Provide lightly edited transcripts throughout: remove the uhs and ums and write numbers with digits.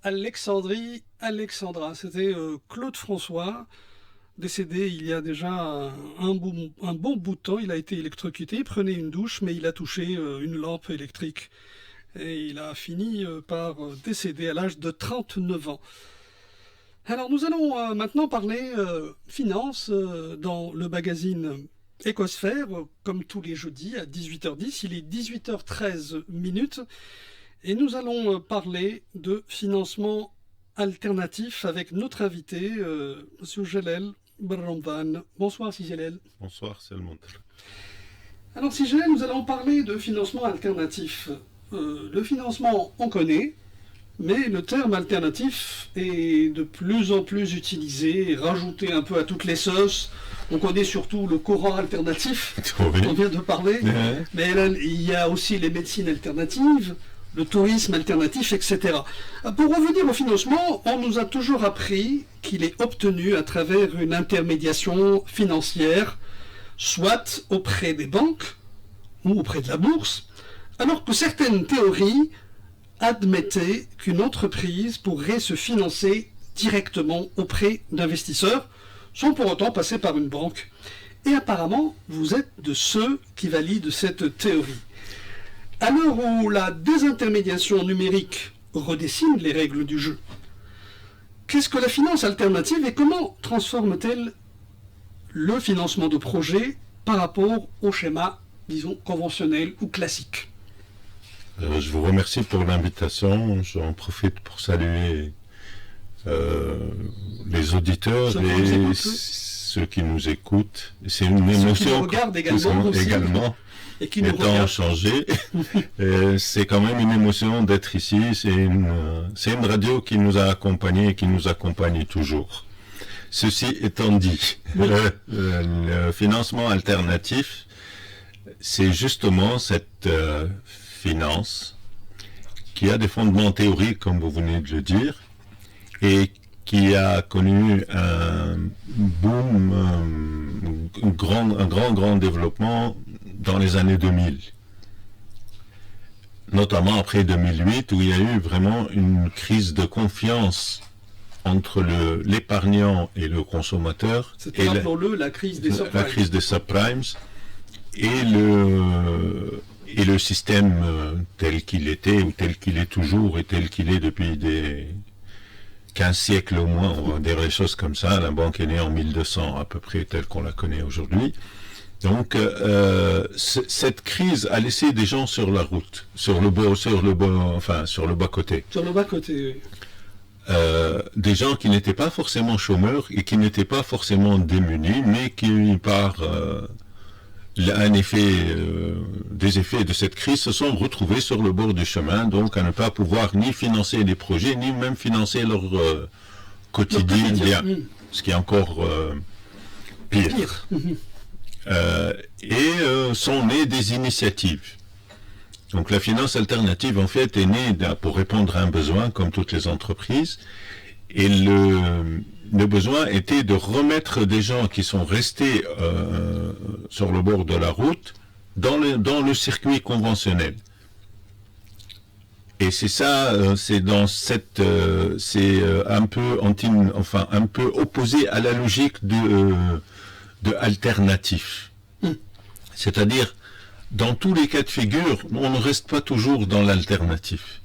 Alexandrie, Alexandra. C'était Claude François, décédé il y a déjà un bon bout de temps. Il a été électrocuté, il prenait une douche, mais il a touché une lampe électrique. Et il a fini par décéder à l'âge de 39 ans. Alors nous allons maintenant parler finance dans le magazine Écosphère, comme tous les jeudis à 18h10. Il est 18h13 minutes. Et nous allons parler de financement alternatif avec notre invité, M. Jalel Barramdan. Bonsoir, Si Jalel. Bonsoir, Salman. Alors, Si Jalel, nous allons parler de financement alternatif. Le financement, on connaît, mais le terme alternatif est de plus en plus utilisé, rajouté un peu à toutes les sauces. On connaît surtout le courant alternatif, Oui. on vient de parler, mais là, il y a aussi les médecines alternatives, le tourisme alternatif, etc. Pour revenir au financement, on nous a toujours appris qu'il est obtenu à travers une intermédiation financière, soit auprès des banques ou auprès de la bourse, alors que certaines théories admettaient qu'une entreprise pourrait se financer directement auprès d'investisseurs, sans pour autant passer par une banque. Et apparemment, vous êtes de ceux qui valident cette théorie. À l'heure où la désintermédiation numérique redessine les règles du jeu, qu'est-ce que la finance alternative et comment transforme-t-elle le financement de projets par rapport au schéma, disons, conventionnel ou classique? Je vous remercie pour l'invitation. J'en profite pour saluer les auditeurs et ceux qui nous écoutent. C'est une émotion qui nous regardent également. Et qui nous étant changé, c'est quand même une émotion d'être ici. C'est une radio qui nous a accompagnés et qui nous accompagne toujours. Ceci étant dit, oui. Le financement alternatif, c'est justement cette finance qui a des fondements théoriques, comme vous venez de le dire, et qui a connu un boom, un grand développement dans les années 2000. Notamment après 2008, où il y a eu vraiment une crise de confiance entre l'épargnant et le consommateur. C'était, rappelons-le, la crise des subprimes. La crise des subprimes et le système tel qu'il était, ou tel qu'il est toujours, et tel qu'il est depuis des 15 siècles au moins, on va dire les choses comme ça. La banque est née en 1200 à peu près, telle qu'on la connaît aujourd'hui. Donc, cette crise a laissé des gens sur la route, sur le bas-côté. Sur le bas-côté, oui. Des gens qui n'étaient pas forcément chômeurs et qui n'étaient pas forcément démunis, mais qui, par des effets de cette crise, se sont retrouvés sur le bord du chemin, donc à ne pas pouvoir ni financer des projets, ni même financer leur quotidien, ce qui est encore pire. Sont nées des initiatives. Donc la finance alternative, en fait, est née pour répondre à un besoin, comme toutes les entreprises, et le besoin était de remettre des gens qui sont restés sur le bord de la route dans le circuit conventionnel. Et c'est ça, c'est un peu un peu opposé à la logique de alternatif. C'est-à-dire, dans tous les cas de figure, on ne reste pas toujours dans l'alternatif.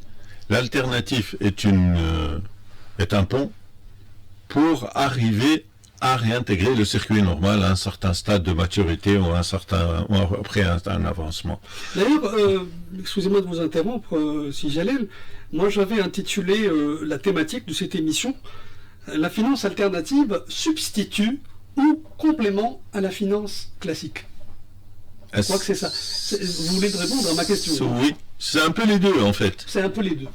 L'alternatif est un pont pour arriver à réintégrer le circuit normal à un certain stade de maturité ou après un avancement. D'ailleurs, excusez-moi de vous interrompre, Si Jalel, moi j'avais intitulé la thématique de cette émission « La finance alternative substitue ou complément à la finance classique ». Je crois que c'est ça. Vous voulez répondre à ma question? Oui, c'est un peu les deux en fait. C'est un peu les deux.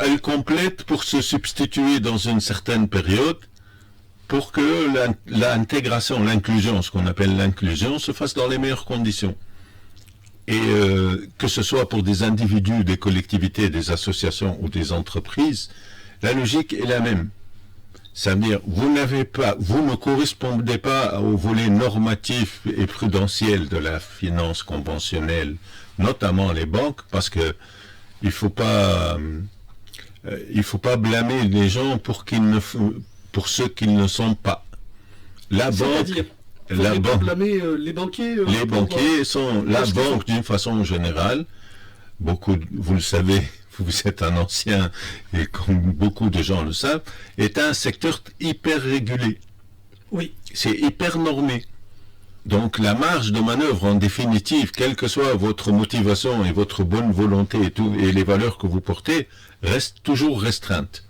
Elle complète pour se substituer dans une certaine période pour que l'intégration, l'inclusion, ce qu'on appelle l'inclusion, se fasse dans les meilleures conditions. Et que ce soit pour des individus, des collectivités, des associations ou des entreprises, la logique est la même. C'est-à-dire, vous ne correspondez pas au volet normatif et prudentiel de la finance conventionnelle, notamment les banques, parce que il faut pas il ne faut pas blâmer les gens pour ceux qu'ils ne sont pas. La banque, blâmer les banquiers. Les banquiers sont la banque d'une façon générale. Vous le savez, vous êtes un ancien, et comme beaucoup de gens le savent, est un secteur hyper régulé. Oui. C'est hyper normé. Donc la marge de manœuvre en définitive, quelle que soit votre motivation et votre bonne volonté et les valeurs que vous portez, reste toujours restreinte.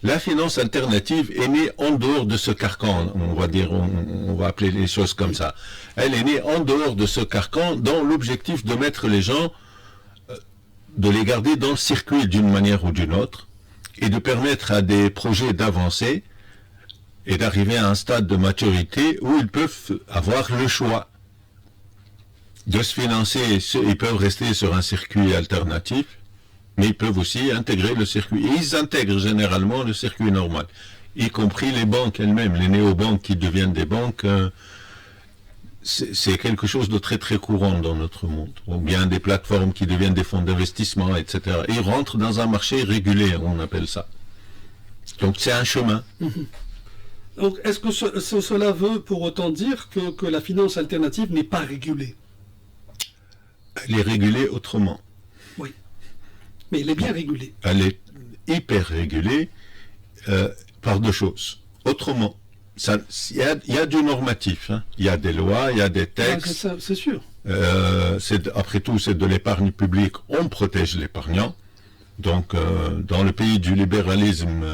La finance alternative est née en dehors de ce carcan, on va appeler les choses comme ça. Elle est née en dehors de ce carcan dans l'objectif de mettre les gens, de les garder dans le circuit d'une manière ou d'une autre, et de permettre à des projets d'avancer et d'arriver à un stade de maturité où ils peuvent avoir le choix de se financer. Ils peuvent rester sur un circuit alternatif, mais ils peuvent aussi intégrer le circuit. Et ils intègrent généralement le circuit normal, y compris les banques elles-mêmes, les néobanques qui deviennent des banques. C'est quelque chose de très très courant dans notre monde. Ou bien des plateformes qui deviennent des fonds d'investissement, etc. Ils rentrent dans un marché régulé, on appelle ça. Donc c'est un chemin. Donc est-ce que cela veut pour autant dire que la finance alternative n'est pas régulée? Elle est régulée autrement. Oui. Mais elle est bien régulée. Elle est hyper régulée par deux choses. Autrement, il y a du normatif. Hein. Il y a des lois, il y a des textes. C'est sûr. Après tout, c'est de l'épargne publique. On protège l'épargnant. Donc, dans le pays du libéralisme,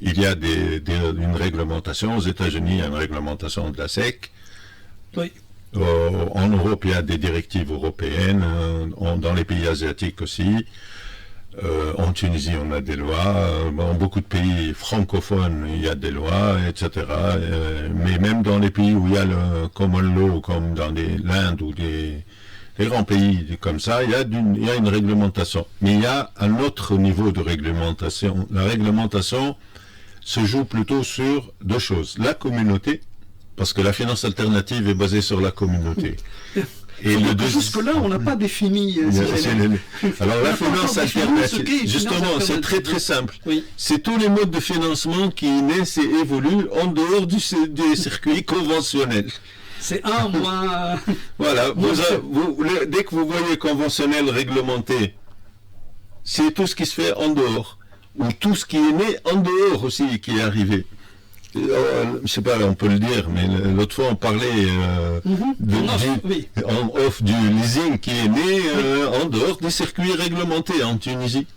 il y a une réglementation. Aux États-Unis, il y a une réglementation de la SEC. Oui. En Europe, il y a des directives européennes. Dans les pays asiatiques aussi. En Tunisie, on a des lois. Dans beaucoup de pays francophones, il y a des lois, etc. Mais même dans les pays où il y a le common law, comme dans l'Inde ou des grands pays comme ça, il y a une réglementation. Mais il y a un autre niveau de réglementation. La réglementation se joue plutôt sur deux choses. La communauté, parce que la finance alternative est basée sur la communauté. Et jusque-là, on n'a pas défini. Alors la finance alternative, justement, c'est très très simple. Oui. C'est tous les modes de financement qui naissent et évoluent en dehors du circuit conventionnel. C'est un moins... Voilà, dès que vous voyez conventionnel réglementé, c'est tout ce qui se fait en dehors, ou tout ce qui est né en dehors aussi qui est arrivé. Je ne sais pas, on peut le dire, mais l'autre fois on parlait en off du leasing qui est né en dehors des circuits réglementés en Tunisie.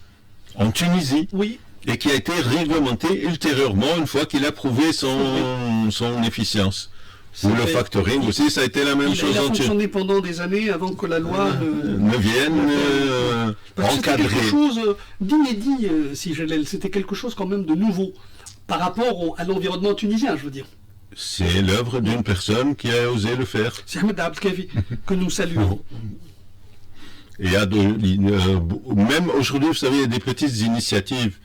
Oui. Et qui a été réglementé ultérieurement une fois qu'il a prouvé son efficience. Ou le factoring aussi, ça a été la même chose. Il a fonctionné pendant des années avant que la loi ne vienne encadrer. C'était quelque chose d'inédit, si je l'ai. C'était quelque chose quand même de nouveau par rapport à l'environnement tunisien, je veux dire. C'est l'œuvre d'une personne qui a osé le faire. C'est Ahmed Abdelkavi, que nous saluons. Et il y a même aujourd'hui, vous savez, il y a des petites initiatives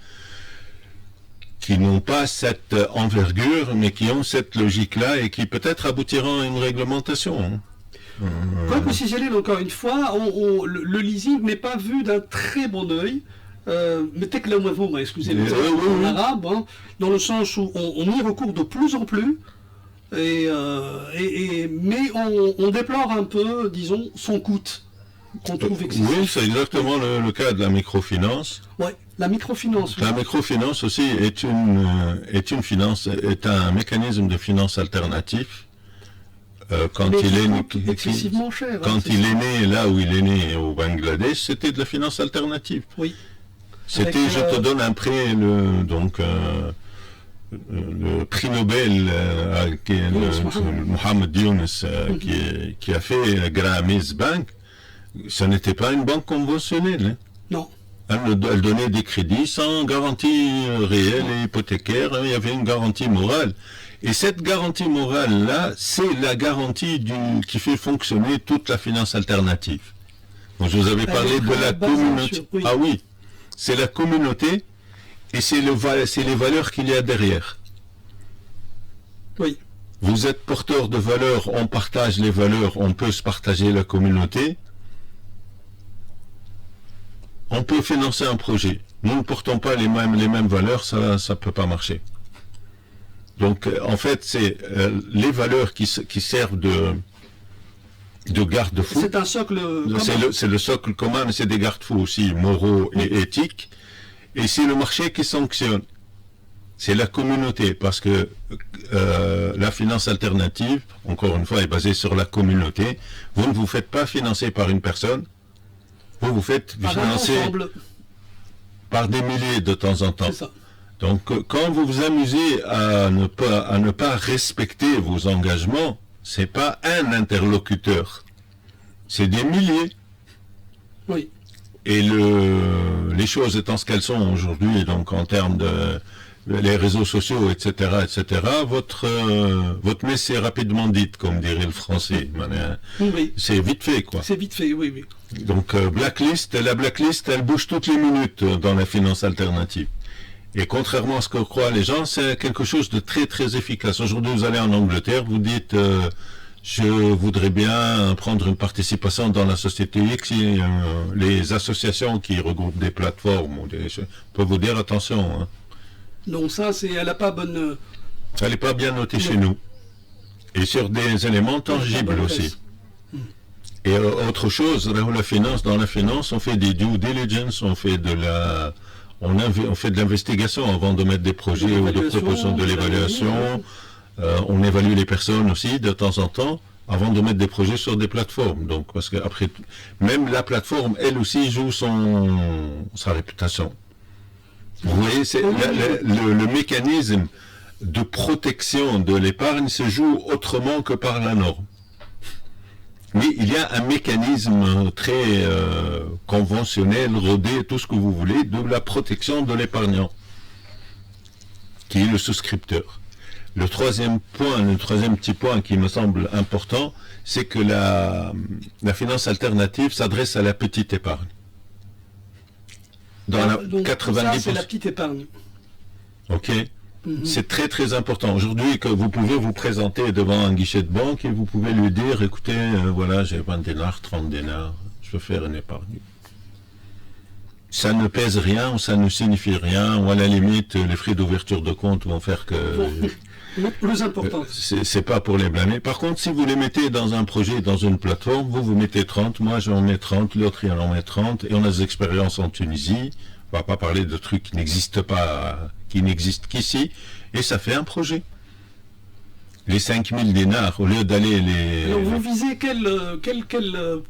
qui n'ont pas cette envergure, mais qui ont cette logique-là et qui peut-être aboutiront à une réglementation. Quoique, si j'allais encore une fois, le leasing n'est pas vu d'un très bon œil. Excusez le terme en arabe, hein, dans le sens où on y recourt de plus en plus, mais on déplore un peu, disons, son coût qu'on trouve excessif. Oui, c'est exactement le cas de la microfinance. Oui, la microfinance. La microfinance aussi est un mécanisme de finance alternatif. Quand il est excessivement cher. Quand il est né là où il est né au Bangladesh, c'était de la finance alternative. Oui. C'était, je te donne un prix, le prix Nobel, Mohamed Younes, qui a fait Gramis Bank. Ce n'était pas une banque conventionnelle. Hein. Non. Elle donnait des crédits sans garantie réelle et hypothécaire. Il y avait une garantie morale. Et cette garantie morale-là, c'est la garantie qui fait fonctionner toute la finance alternative. Donc, je vous avais parlé de la communauté. Oui. Ah oui, c'est la communauté et c'est les valeurs qu'il y a derrière. Oui. Vous êtes porteur de valeurs, on partage les valeurs, on peut se partager la communauté. on peut financer un projet. Nous ne portons pas les mêmes valeurs, ça ne peut pas marcher. Donc, en fait, c'est les valeurs qui servent de garde-fou. C'est un socle commun. C'est le socle commun, mais c'est des garde-fous aussi moraux et éthiques. Et c'est le marché qui sanctionne. C'est la communauté, parce que la finance alternative, encore une fois, est basée sur la communauté. Vous ne vous faites pas financer par une personne, vous vous faites financer par des milliers de temps en temps. C'est ça. Donc, quand vous vous amusez à ne pas respecter vos engagements, c'est pas un interlocuteur, c'est des milliers. Oui. Et les choses étant ce qu'elles sont aujourd'hui, donc en termes de les réseaux sociaux, etc., votre messe est rapidement dite, comme dirait le français. Oui. C'est vite fait, quoi. C'est vite fait, oui, oui. Donc, la blacklist, elle bouge toutes les minutes dans la finance alternative. Et contrairement à ce que croient les gens, c'est quelque chose de très très efficace. Aujourd'hui, vous allez en Angleterre, vous dites je voudrais bien prendre une participation dans la société X, et, les associations qui regroupent des plateformes peuvent vous dire attention. Hein. Non, ça, elle n'a pas bonne... Ça n'est pas bien noté chez nous. Et sur des éléments tangibles aussi. Et autre chose, dans la finance, on fait des due diligence, on fait de l'investigation avant de mettre des projets ou de propositions de l'évaluation. On évalue les personnes aussi de temps en temps avant de mettre des projets sur des plateformes. Donc, parce que après, même la plateforme, elle aussi joue sa réputation. Vous voyez, le mécanisme de protection de l'épargne se joue autrement que par la norme. Mais il y a un mécanisme très conventionnel, rodé, tout ce que vous voulez, de la protection de l'épargnant, qui est le souscripteur. Le troisième petit point qui me semble important, c'est que la finance alternative s'adresse à la petite épargne. Donc, 90%. Ça, c'est la petite épargne. Ok. C'est très très important. Aujourd'hui, que vous pouvez vous présenter devant un guichet de banque et vous pouvez lui dire, écoutez, voilà, j'ai 20 dinars, 30 dinars, je veux faire une épargne. Ça ne pèse rien, ou ça ne signifie rien, ou à la limite, les frais d'ouverture de compte vont faire que... Plus important. C'est pas pour les blâmer. Par contre, si vous les mettez dans un projet, dans une plateforme, vous mettez 30, moi j'en mets 30, l'autre il en met 30, et on a des expériences en Tunisie. On va pas parler de trucs qui n'existent pas, qui n'existent qu'ici, et ça fait un projet. Les 5000 dinars, au lieu d'aller les... Alors vous visez quel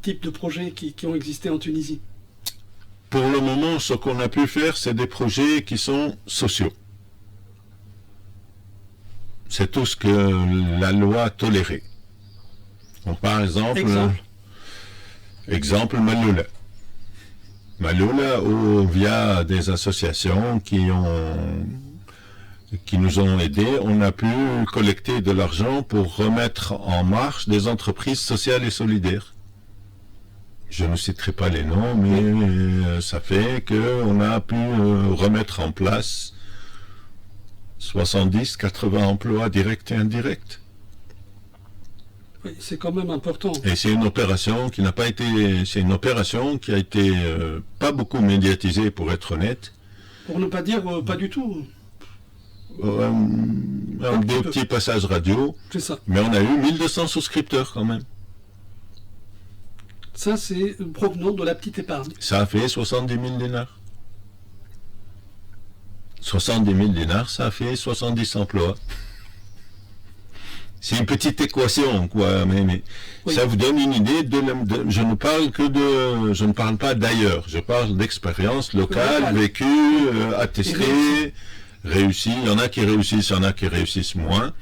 type de projets qui ont existé en Tunisie? Pour le moment, ce qu'on a pu faire, c'est des projets qui sont sociaux. C'est tout ce que la loi tolérait. Donc, par exemple, Maloula. Maloula, via des associations qui nous ont aidés, on a pu collecter de l'argent pour remettre en marche des entreprises sociales et solidaires. Je ne citerai pas les noms, mais ça fait qu'on a pu remettre en place 70-80 emplois directs et indirects. Oui, c'est quand même important. Et c'est une opération qui n'a pas été... C'est une opération qui a été pas beaucoup médiatisée, pour être honnête. Pour ne pas dire pas du tout. Des petits passages radio. C'est ça. Mais on a eu 1200 souscripteurs quand même. Ça, c'est provenant de la petite épargne. Ça a fait 70 000 dinars. 70 000 dinars, ça a fait 70 emplois. C'est une petite équation, quoi, mais oui. Ça vous donne une idée je ne parle pas d'ailleurs, je parle d'expérience locale, vécue, attestée, réussie. Il y en a qui réussissent, il y en a qui réussissent moins.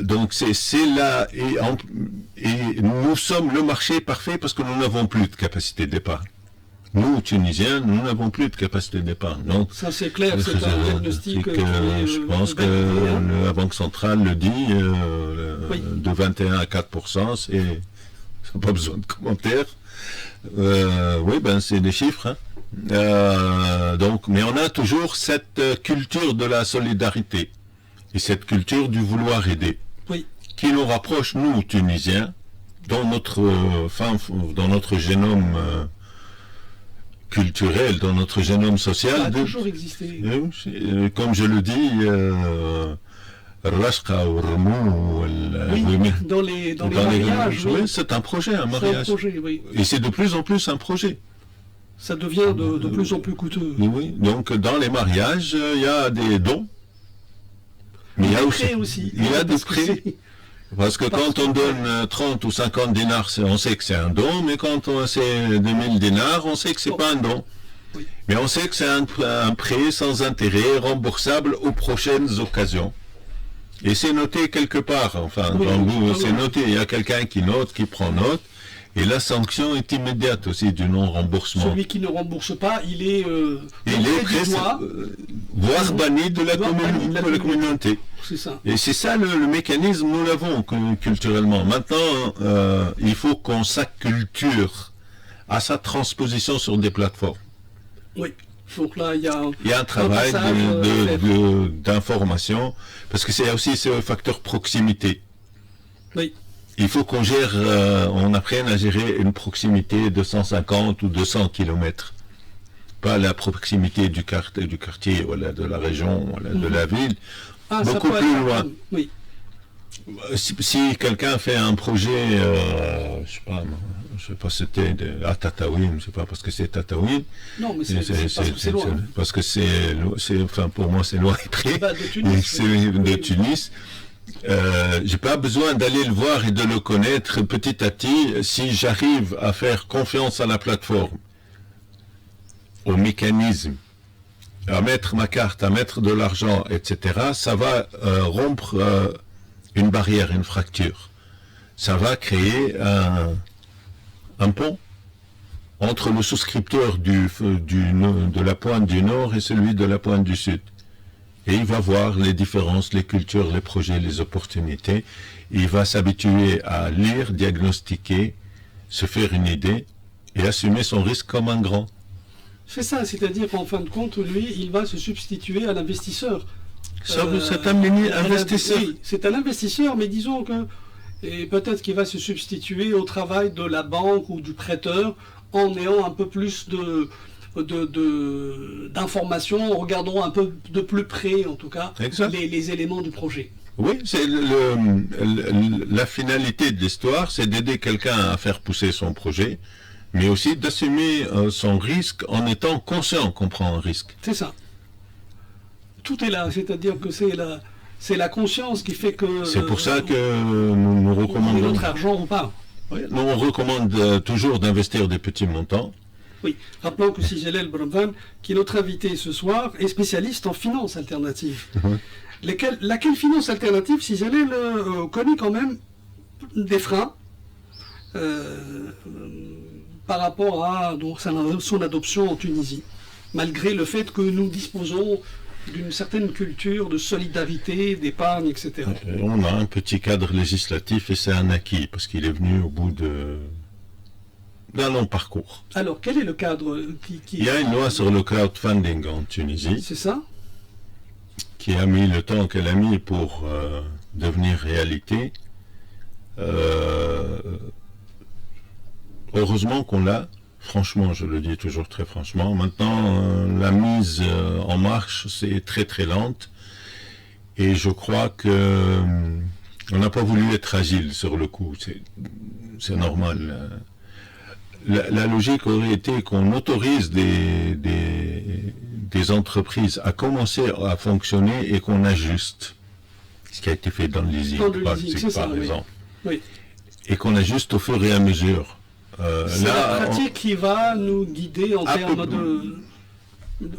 Donc c'est là, et nous sommes le marché parfait parce que nous n'avons plus de capacité d'épargne. Nous, Tunisiens, nous n'avons plus de capacité d'épargne. Donc, ça c'est clair, c'est un diagnostic je pense que la Banque centrale le dit, de 21 à 4%, c'est pas besoin de commentaires. Oui, c'est des chiffres. Hein. Donc, mais on a toujours cette culture de la solidarité et cette culture du vouloir aider, qui nous rapproche, nous, Tunisiens, dans notre génome culturel, dans notre génome social. Ça a toujours existé. Comme je le dis, Rashka ou Remou, dans les mariages. Oui, c'est un projet, un mariage. C'est un projet, oui. Et c'est de plus en plus un projet. Ça devient de plus en plus coûteux. Oui, donc dans les mariages, il y a des dons. Mais il y a aussi. Il y a des prêts. Parce que quand on donne 30 ou 50 dinars, on sait que c'est un don, mais quand c'est 2000 dinars, on sait que c'est pas un don. Oui. Mais on sait que c'est un prêt sans intérêt, remboursable aux prochaines occasions. Et c'est noté quelque part, enfin, c'est noté, il y a quelqu'un qui note, qui prend note, et la sanction est immédiate aussi du non-remboursement. Celui qui ne rembourse pas, il est presque, voire banni de la communauté. C'est ça. Et c'est ça le mécanisme, nous l'avons culturellement. Maintenant, il faut qu'on s'acculture à sa transposition sur des plateformes. Oui. Donc là, il y a un travail d'information, parce que c'est aussi ce facteur proximité. Oui. Il faut qu'on gère, on apprenne à gérer une proximité de 150 ou 200 km. Pas la proximité du quartier, voilà, de la région, voilà, de la ville. Beaucoup plus loin. Oui. Si quelqu'un fait un projet, je sais pas, c'était à Tataouine, je sais pas parce que c'est Tataouine. Non, mais c'est loin. Parce que enfin pour moi c'est loin et près. C'est de Tunis. J'ai pas besoin d'aller le voir et de le connaître petit à petit. Si j'arrive à faire confiance à la plateforme, au mécanisme, à mettre ma carte, à mettre de l'argent, etc., ça va rompre une barrière, une fracture. Ça va créer un pont entre le souscripteur de la pointe du nord et celui de la pointe du sud. Et il va voir les différences, les cultures, les projets, les opportunités. Il va s'habituer à lire, diagnostiquer, se faire une idée et assumer son risque comme un grand. C'est ça, c'est-à-dire qu'en fin de compte, lui, il va se substituer à l'investisseur. C'est un mini-investisseur. Oui, c'est un investisseur, mais disons que et peut-être qu'il va se substituer au travail de la banque ou du prêteur en ayant un peu plus d'informations, en regardant un peu de plus près, en tout cas, les éléments du projet. Oui, c'est la finalité de l'histoire, c'est d'aider quelqu'un à faire pousser son projet, mais aussi d'assumer son risque en étant conscient qu'on prend un risque. C'est ça. Tout est là, c'est-à-dire que c'est la conscience qui fait que... C'est pour ça que nous recommandons... notre argent ou pas. Oui, nous on recommande toujours d'investir des petits montants. Oui, rappelons que Sijalel Bramvan, qui est notre invité ce soir, est spécialiste en finance alternative. Laquelle finance alternative, Sijalel connaît quand même des freins par rapport à son adoption en Tunisie, malgré le fait que nous disposons d'une certaine culture de solidarité, d'épargne, etc. On a un petit cadre législatif et c'est un acquis, parce qu'il est venu au bout d'un long parcours. Alors, quel est le cadre Il y a une loi sur le crowdfunding en Tunisie. C'est ça ? Qui a mis le temps qu'elle a mis pour devenir réalité. Heureusement qu'on l'a. Franchement, je le dis toujours très franchement. Maintenant, la mise en marche, c'est très très lente. Et je crois que on n'a pas voulu être agile sur le coup. C'est normal. La logique aurait été qu'on autorise des entreprises à commencer à fonctionner et qu'on ajuste. Ce qui a été fait dans le leasing, par exemple. Oui. Et qu'on ajuste au fur et à mesure. C'est la pratique qui va nous guider en termes de...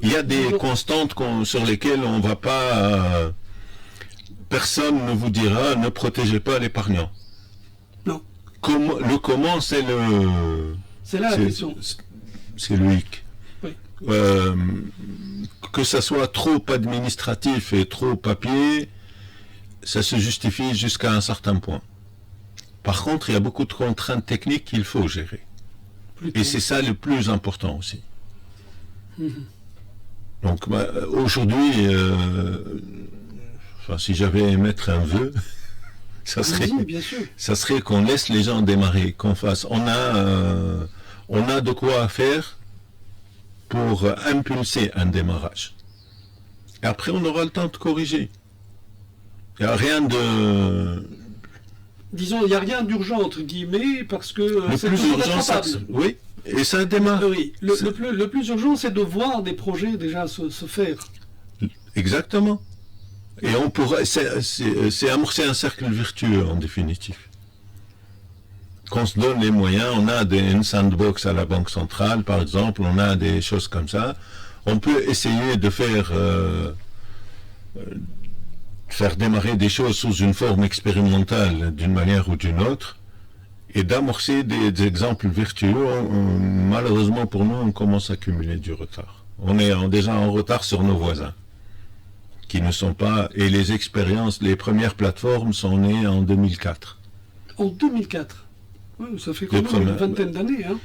Il y a des constantes sur lesquelles on ne va pas... personne ne vous dira ne protégez pas l'épargnant. Non. Le comment, c'est le... C'est là la question. C'est le hic. Oui. Que ça soit trop administratif et trop papier, ça se justifie jusqu'à un certain point. Par contre, il y a beaucoup de contraintes techniques qu'il faut gérer. Et c'est ça le plus important aussi. Donc, aujourd'hui, si j'avais à émettre un vœu, ça serait qu'on laisse les gens démarrer, qu'on fasse. On a de quoi faire, pour impulser un démarrage. Et après, on aura le temps de corriger. Il n'y a rien de... Disons, il n'y a rien d'urgent, entre guillemets, parce que Le c'est plus toujours urgent, rattrapable. oui, et ça démarre. Oui, le plus urgent, c'est de voir des projets déjà se faire. Exactement. Et on pourrait, c'est amorcer un cercle vertueux en définitive. Qu'on se donne les moyens, on a une sandbox à la Banque centrale, par exemple, on a des choses comme ça. On peut essayer de faire démarrer des choses sous une forme expérimentale d'une manière ou d'une autre et d'amorcer des exemples vertueux. Malheureusement pour nous, on commence à cumuler du retard. On est déjà en retard sur nos voisins qui ne sont pas... Et les expériences, les premières plateformes sont nées en 2004. En 2004 oui, ça fait quand même une vingtaine d'années. Hein.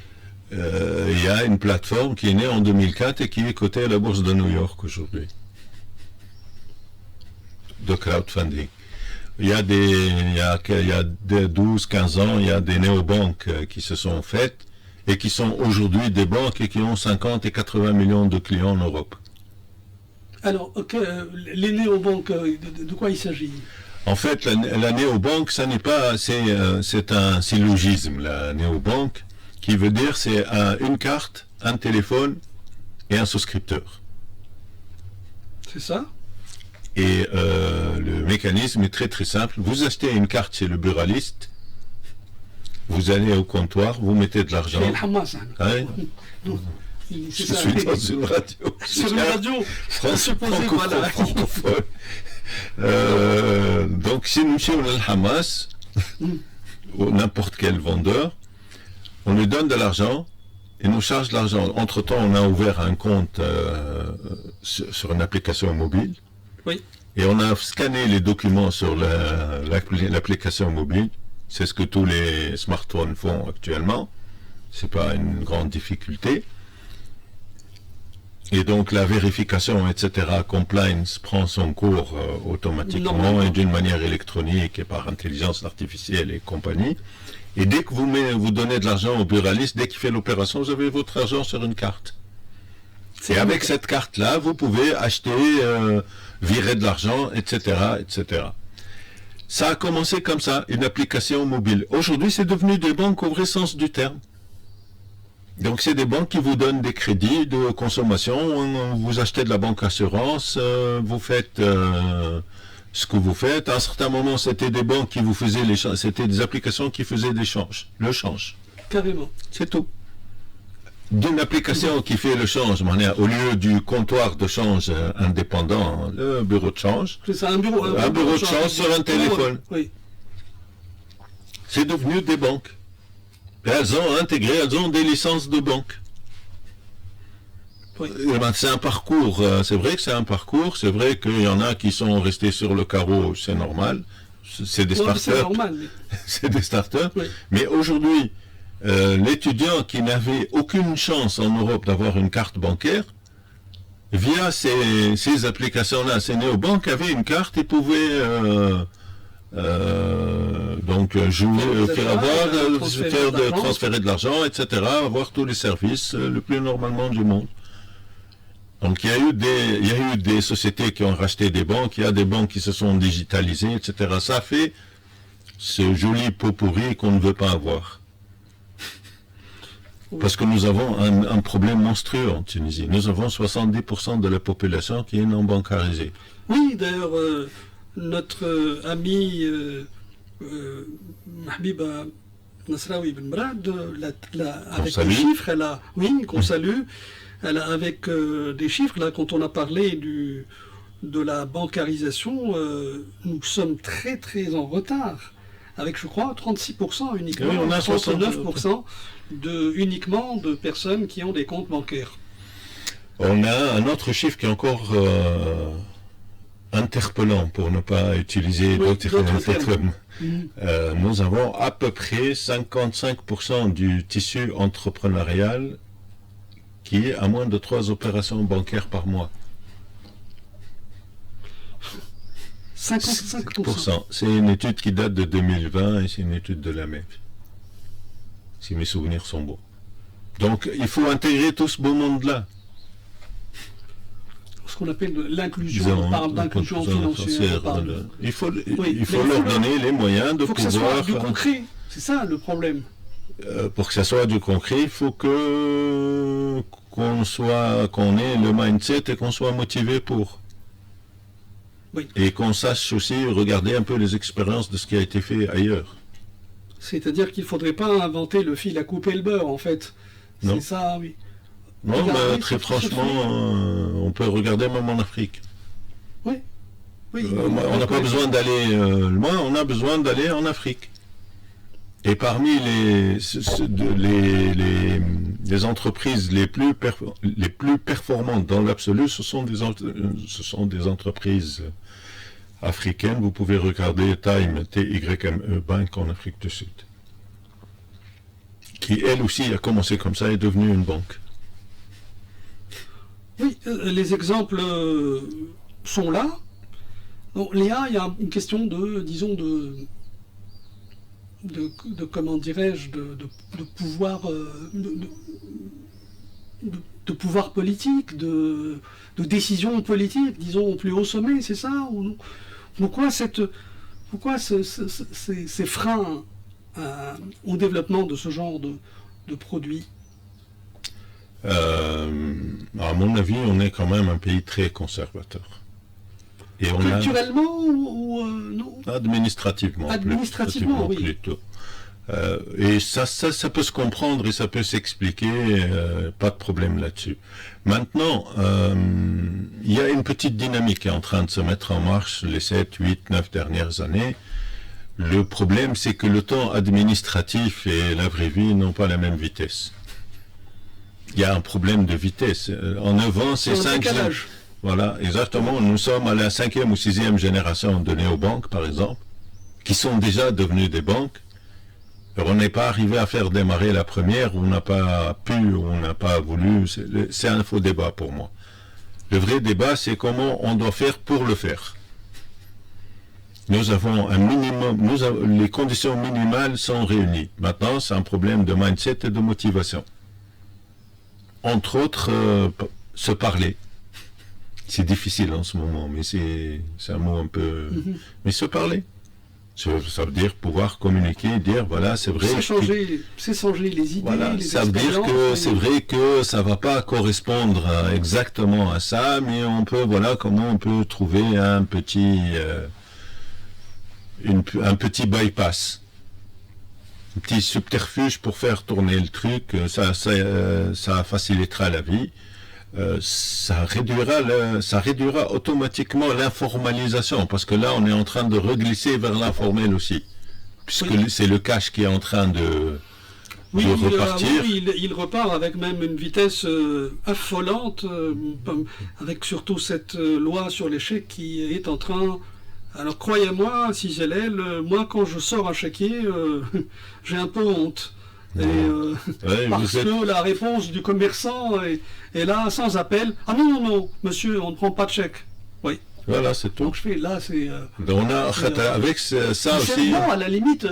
Il y a une plateforme qui est née en 2004 et qui est cotée à la bourse de New York aujourd'hui. De crowdfunding. Il y a 12-15 ans, il y a des néobanques qui se sont faites et qui sont aujourd'hui des banques et qui ont 50 et 80 millions de clients en Europe. Alors, les néobanques, de quoi il s'agit? En fait, la néobanque, ça n'est pas, c'est un syllogisme, la néobanque, qui veut dire c'est une carte, un téléphone et un souscripteur. C'est ça? Et le mécanisme est très très simple. Vous achetez une carte chez le buraliste, vous allez au comptoir, vous mettez de l'argent. Je suis dans une radio. Sur une radio francophone. Donc si nous sommes le Hamas, ou n'importe quel vendeur, on lui donne de l'argent et nous charge de l'argent. Entre-temps, on a ouvert un compte sur une application mobile. Oui. Et on a scanné les documents sur l'application mobile. C'est ce que tous les smartphones font actuellement. C'est pas une grande difficulté. Et donc la vérification, etc., compliance prend son cours automatiquement et d'une manière électronique et par intelligence artificielle et compagnie. Et dès que vous donnez de l'argent au buraliste, dès qu'il fait l'opération, vous avez votre argent sur une carte. Et avec cette carte-là, vous pouvez acheter, virer de l'argent, etc., etc. Ça a commencé comme ça, une application mobile. Aujourd'hui, c'est devenu des banques au vrai sens du terme. Donc, c'est des banques qui vous donnent des crédits de consommation. Vous achetez de la banque assurance, vous faites ce que vous faites. À un certain moment, c'était des banques qui vous faisaient c'était des applications qui faisaient le change. Carrément. C'est tout. D'une application qui fait le change, au lieu du comptoir de change indépendant, le bureau de change. C'est ça, un bureau de change sur un téléphone. Oui. C'est devenu des banques. Et elles ont des licences de banque. Oui. C'est un parcours, c'est vrai que c'est un parcours, c'est vrai qu'il y en a qui sont restés sur le carreau, c'est normal. C'est des startups. C'est normal. C'est des startups. Oui. Mais aujourd'hui, l'étudiant qui n'avait aucune chance en Europe d'avoir une carte bancaire, via ces applications-là, ces néobanques avaient une carte et pouvaient donc jouer, transférer de l'argent, etc., avoir tous les services le plus normalement du monde. Donc il y a eu des sociétés qui ont racheté des banques, il y a des banques qui se sont digitalisées, etc. Ça fait ce joli pot pourri qu'on ne veut pas avoir. Parce que nous avons un problème monstrueux en Tunisie. Nous avons 70% de la population qui est non bancarisée. Oui, d'ailleurs, notre ami Mahbiba Nasraoui Ben Brad, avec des chiffres, qu'on salue, avec des chiffres, là, quand on a parlé de la bancarisation, nous sommes très très en retard. Avec, je crois, 36% uniquement, oui, on a 69% uniquement de personnes qui ont des comptes bancaires. On a un autre chiffre qui est encore interpellant, pour ne pas utiliser d'autres termes. Nous avons à peu près 55% du tissu entrepreneurial qui est à moins de 3 opérations bancaires par mois. 55%. C'est une étude qui date de 2020 et c'est une étude de la MEF. Si mes souvenirs sont bons. Donc il faut intégrer tout ce beau monde-là. qu'on appelle l'inclusion. On parle d'inclusion financière. Il faut leur donner les moyens de pouvoir... Il faut que ça soit du concret. C'est ça le problème. Pour que ça soit du concret, il faut qu'on ait le mindset et qu'on soit motivé pour. Oui. Et qu'on sache aussi regarder un peu les expériences de ce qui a été fait ailleurs. C'est-à-dire qu'il ne faudrait pas inventer le fil à couper le beurre, en fait. Non. C'est ça, oui. Non, mais très franchement, on peut regarder même en Afrique. Oui. On n'a pas besoin d'aller loin, on a besoin d'aller en Afrique. Et parmi les entreprises les plus performantes dans l'absolu, ce sont des entreprises africaines. Vous pouvez regarder Time, TYME Bank en Afrique du Sud, qui elle aussi a commencé comme ça et est devenue une banque. Oui, les exemples sont là. Donc, Léa, il y a une question disons, de comment dirais-je, de pouvoir, de pouvoir politique, de décision politique, disons, au plus haut sommet, c'est ça ou non? Pourquoi ces freins au développement de ce genre de produits? À mon avis, on est quand même un pays très conservateur. Et culturellement ou non? Administrativement. Administrativement, oui. Plutôt. Et ça peut se comprendre et ça peut s'expliquer, pas de problème là-dessus. Maintenant, il y a une petite dynamique qui est en train de se mettre en marche les 7, 8, 9 dernières années. Le problème, c'est que le temps administratif et la vraie vie n'ont pas la même vitesse. Il y a un problème de vitesse. En 9 ans, c'est 5 ans. Voilà, exactement. Nous sommes à la 5e ou 6e génération de néobanques, par exemple, qui sont déjà devenues des banques. Alors, on n'est pas arrivé à faire démarrer la première, on n'a pas pu, on n'a pas voulu. C'est un faux débat pour moi. Le vrai débat, c'est comment on doit faire pour le faire. Nous avons un minimum, les conditions minimales sont réunies. Maintenant, c'est un problème de mindset et de motivation. Entre autres, se parler. C'est difficile en ce moment, mais c'est un mot un peu... Mais se parler. Ça veut dire pouvoir communiquer, dire, voilà, c'est vrai... S'échanger les idées, voilà, les ça veut dire que c'est vrai que ça ne va pas correspondre exactement à ça, mais on peut, voilà, comment on peut trouver un petit bypass. Un petit subterfuge pour faire tourner le truc, ça facilitera la vie. Ça réduira automatiquement l'informalisation, parce que là on est en train de reglisser vers l'informel aussi, puisque c'est le cash qui est en train de repartir. Il repart avec même une vitesse affolante, avec surtout cette loi sur les chèques qui est en train... Alors croyez-moi, si j'ai l'aile, moi quand je sors un chéquier, j'ai un peu honte. Parce que la réponse du commerçant est là, sans appel. Ah non, monsieur, on ne prend pas de chèque. Oui. Voilà, c'est tout. Donc je fais, là, c'est... avec ça aussi... Bon, à la limite,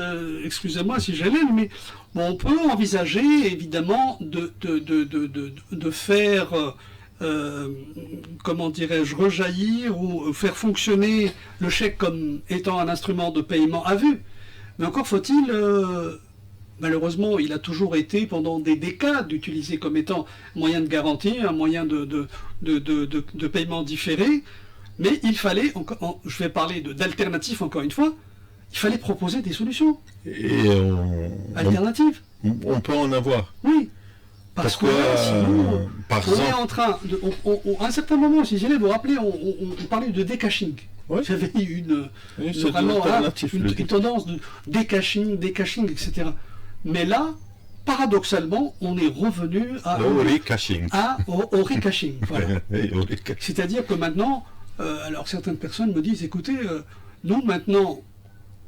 excusez-moi si j'ai l'aile, mais bon, on peut envisager, évidemment, de faire... comment dirais-je, rejaillir ou faire fonctionner le chèque comme étant un instrument de paiement à vue. Mais encore faut-il, malheureusement, il a toujours été pendant des décades utilisé comme étant moyen de garantie, un moyen de paiement différé, mais il fallait, je vais parler d'alternatives encore une fois, il fallait proposer des solutions alternatives. On peut en avoir. Oui. Parce que sinon, on est en train, à un certain moment, si j'allais vous rappeler, on parlait de décaching. Oui. J'avais une tendance de décaching, etc. Mais là, paradoxalement, on est revenu au recaching. Voilà. C'est-à-dire que maintenant, alors certaines personnes me disent, écoutez, nous maintenant,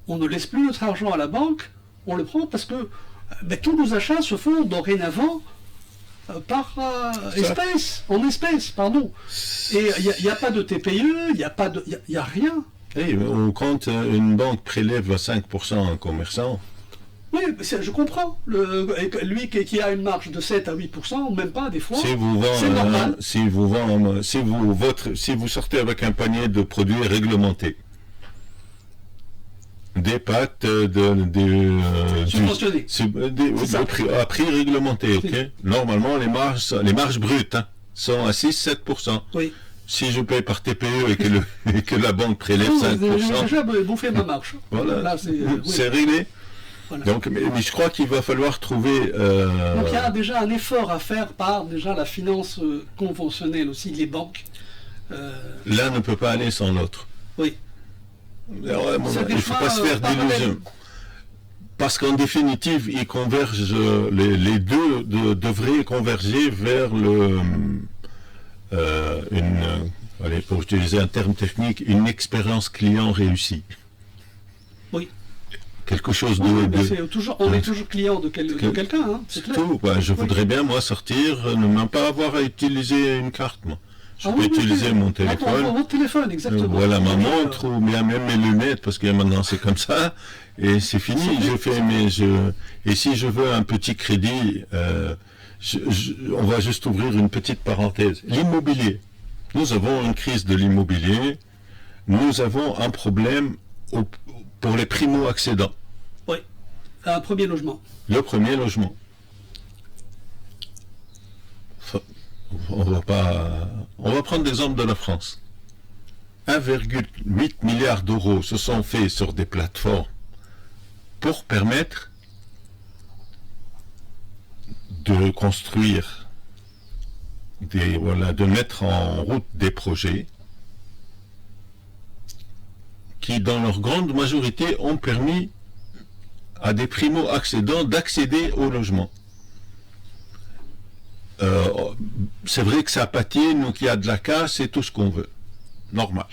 on ne laisse plus notre argent à la banque, on le prend parce que tous nos achats se font dorénavant par en espèces, pardon. Et il n'y a pas de TPE, il n'y a rien. Quand une banque prélève à 5% un commerçant, Oui, je comprends. Lui qui a une marge de 7 à 8%, ou même pas des fois, Si vous c'est normal. si vous sortez avec un panier de produits réglementés, des pâtes Subventionné. à prix réglementé, ok. Normalement, les marges brutes sont à 6-7%. Oui. Si je paye par TPE et que la banque prélève 5%, J'ai déjà bouffé ma marge. voilà, Là, c'est réglé. Voilà. Donc, mais je crois qu'il va falloir trouver. Donc il y a déjà un effort à faire par déjà la finance conventionnelle aussi, les banques. L'un ne peut pas aller sans l'autre. Oui. Alors, il ne faut pas se faire d'illusions. Parce qu'en définitive, ils convergent, les deux devraient converger vers allez, pour utiliser un terme technique, une expérience client réussie. Oui. Quelque chose on est toujours client de quelqu'un, hein, c'est clair. Tout, je voudrais bien, moi, sortir, ne même pas avoir à utiliser une carte, moi. Je peux utiliser mon téléphone. Mon téléphone, exactement. Voilà ma montre, ou bien même mes lunettes, parce que maintenant c'est comme ça, et c'est fini. Et si je veux un petit crédit, on va juste ouvrir une petite parenthèse. L'immobilier. Nous avons une crise de l'immobilier. Nous avons un problème pour les primo-accédants. Oui, un premier logement. Le premier logement. On va prendre l'exemple de la France. 1,8 milliard d'euros se sont faits sur des plateformes pour permettre de construire de mettre en route des projets qui, dans leur grande majorité, ont permis à des primo-accédants d'accéder au logement. C'est vrai que ça pâtit, nous qu'il y a de la casse, c'est tout ce qu'on veut. Normal.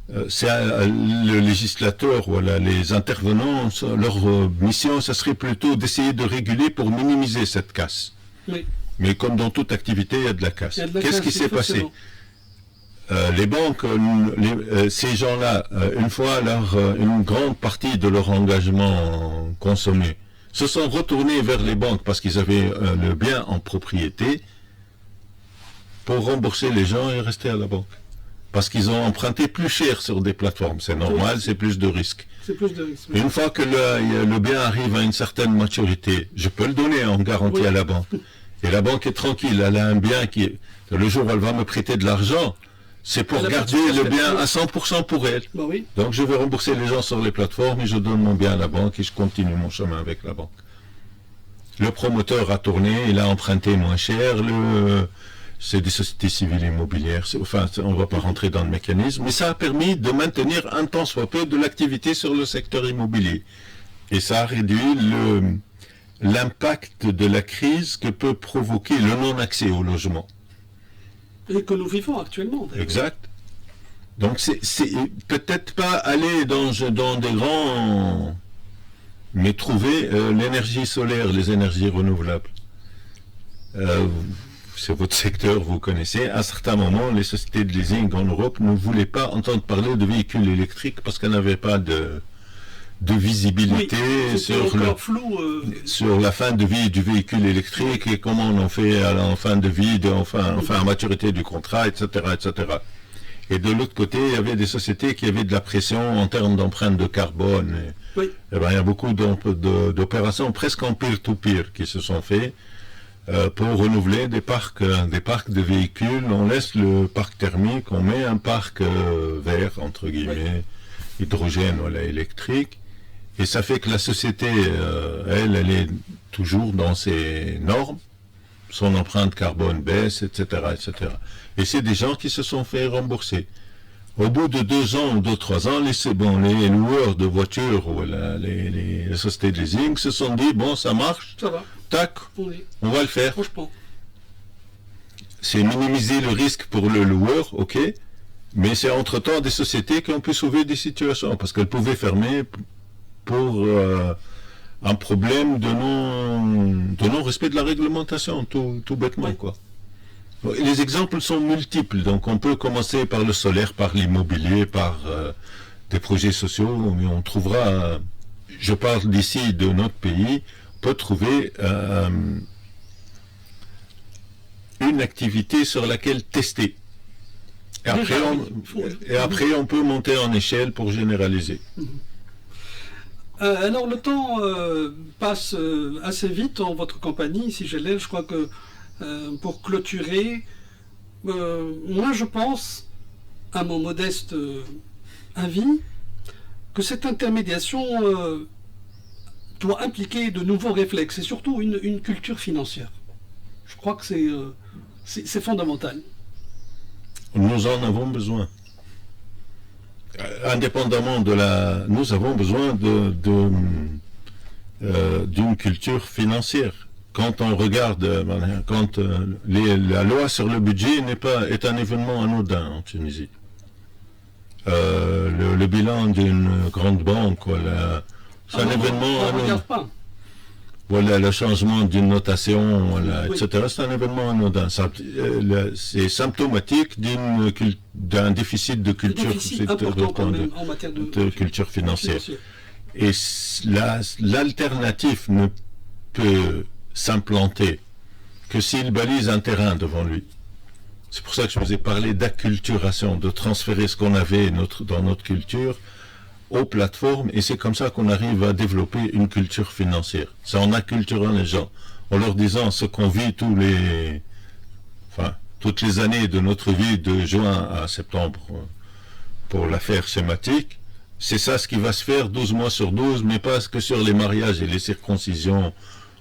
Le législateur, les intervenants, leur mission, ça serait plutôt d'essayer de réguler pour minimiser cette casse. Oui. Mais comme dans toute activité, il y a de la casse. Qu'est-ce qui s'est passé? Les banques, ces gens-là, une fois une grande partie de leur engagement consommé, se sont retournés vers les banques parce qu'ils avaient le bien en propriété pour rembourser les gens et rester à la banque. Parce qu'ils ont emprunté plus cher sur des plateformes. C'est normal, c'est plus de risques. C'est plus de risques. Oui. Une fois que le bien arrive à une certaine maturité, je peux le donner en garantie à la banque. Et la banque est tranquille, elle a un bien le jour où elle va me prêter de l'argent, c'est pour garder le bien à 100% pour elle. Bah oui. Donc je vais rembourser les gens sur les plateformes et je donne mon bien à la banque et je continue mon chemin avec la banque. Le promoteur a tourné, il a emprunté moins cher, c'est des sociétés civiles immobilières, on ne va pas rentrer dans le mécanisme, mais ça a permis de maintenir un tant soit peu de l'activité sur le secteur immobilier. Et ça a réduit l'impact de la crise que peut provoquer le non-accès au logement. Et que nous vivons actuellement. Exact. Donc c'est peut-être pas aller dans des grands... mais trouver l'énergie solaire, les énergies renouvelables. C'est votre secteur, vous connaissez. À un certain moment, les sociétés de leasing en Europe ne voulaient pas entendre parler de véhicules électriques parce qu'elles n'avaient pas de visibilité sur la fin de vie du véhicule électrique et comment on en fait en fin de vie, à maturité du contrat, etc., etc. Et de l'autre côté, il y avait des sociétés qui avaient de la pression en termes d'empreinte de carbone. Oui. Et il y a beaucoup d'opérations presque en peer-to-peer qui se sont faites pour renouveler des parcs de véhicules. On laisse le parc thermique, on met un parc vert, entre guillemets, hydrogène, électrique. Et ça fait que la société, elle est toujours dans ses normes, son empreinte carbone baisse, etc., etc. Et c'est des gens qui se sont fait rembourser. Au bout de 2 ans ou 3 ans, les loueurs de voitures ou les sociétés de leasing se sont dit, bon, ça marche, ça va. Tac, on va le faire. Franchement. C'est minimiser le risque pour le loueur, ok, mais c'est entre-temps des sociétés qui ont pu sauver des situations, parce qu'elles pouvaient fermer pour un problème de non-respect de la réglementation, tout bêtement, oui. quoi. Les exemples sont multiples, donc on peut commencer par le solaire, par l'immobilier, par des projets sociaux, mais on trouvera je parle d'ici de notre pays, peut trouver une activité sur laquelle tester. Et après, on peut monter en échelle pour généraliser. Alors, le temps passe assez vite en votre compagnie, CGLL. Je crois que pour clôturer, moi je pense, à mon modeste avis, que cette intermédiation doit impliquer de nouveaux réflexes et surtout une culture financière. Je crois que c'est fondamental. Nous en avons besoin. Indépendamment de la... Nous avons besoin d'une culture financière. Quand on regarde, la loi sur le budget est un événement anodin en Tunisie. Le bilan d'une grande banque, voilà, c'est un événement anodin. Voilà, le changement d'une notation, voilà, oui, etc. C'est un événement anodin. C'est symptomatique d'un déficit de culture, en matière de culture financière. Et l'alternative ne peut s'implanter que s'il balise un terrain devant lui. C'est pour ça que je vous ai parlé d'acculturation, de transférer ce qu'on avait dans notre culture aux plateformes, et c'est comme ça qu'on arrive à développer une culture financière. C'est en acculturant les gens, en leur disant ce qu'on vit toutes les années de notre vie, de juin à septembre, pour l'affaire schématique. C'est ça ce qui va se faire 12 mois sur 12, mais pas que sur les mariages et les circoncisions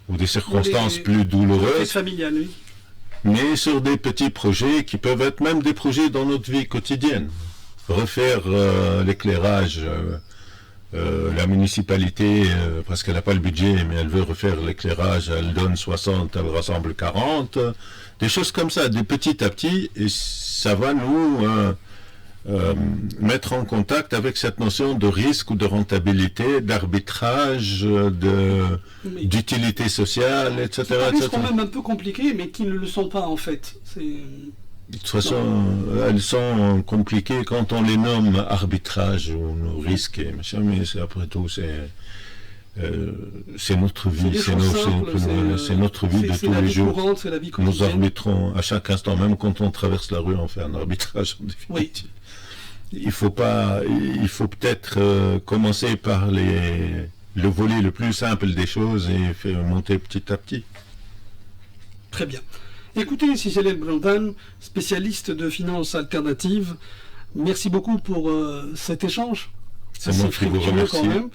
ou des circonstances plus douloureuses. Familiales, oui. Mais sur des petits projets qui peuvent être même des projets dans notre vie quotidienne. Refaire l'éclairage, la municipalité, parce qu'elle n'a pas le budget, mais elle veut refaire l'éclairage, elle donne 60, elle rassemble 40, des choses comme ça, des petit à petit, et ça va nous mettre en contact avec cette notion de risque ou de rentabilité, d'arbitrage, d'utilité sociale, etc. C'est quand même un peu compliqué, mais qui ne le sont pas en fait. De toute façon, elles sont compliquées quand on les nomme arbitrage ou nos risques et machin, mais après tout, c'est notre vie, c'est notre vie de tous les jours. Courante, la vie nous arbitrons à chaque instant, même quand on traverse la rue, on fait un arbitrage en définitive. Oui. Il faut peut-être commencer par le volet le plus simple des choses et faire monter petit à petit. Très bien. Écoutez, CGLL Blondin, spécialiste de finances alternatives, merci beaucoup pour cet échange. C'est moi qui vous remercie. Quand même.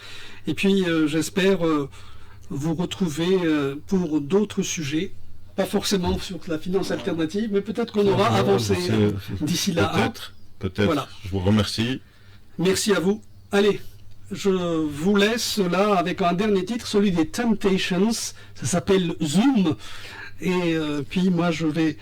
Et puis, j'espère vous retrouver pour d'autres sujets, pas forcément sur la finance alternative, mais peut-être qu'on aura avancé d'ici là. Peut-être. Voilà. Je vous remercie. Merci à vous. Allez, je vous laisse là avec un dernier titre, celui des Temptations. Ça s'appelle Zoom. Et puis moi je vais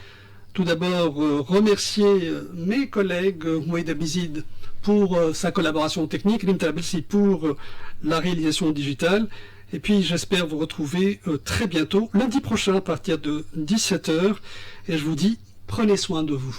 tout d'abord remercier mes collègues Moued Abizid pour sa collaboration technique, Lim Talabelsi pour la réalisation digitale, et puis j'espère vous retrouver très bientôt, lundi prochain à partir de 17h, et je vous dis prenez soin de vous.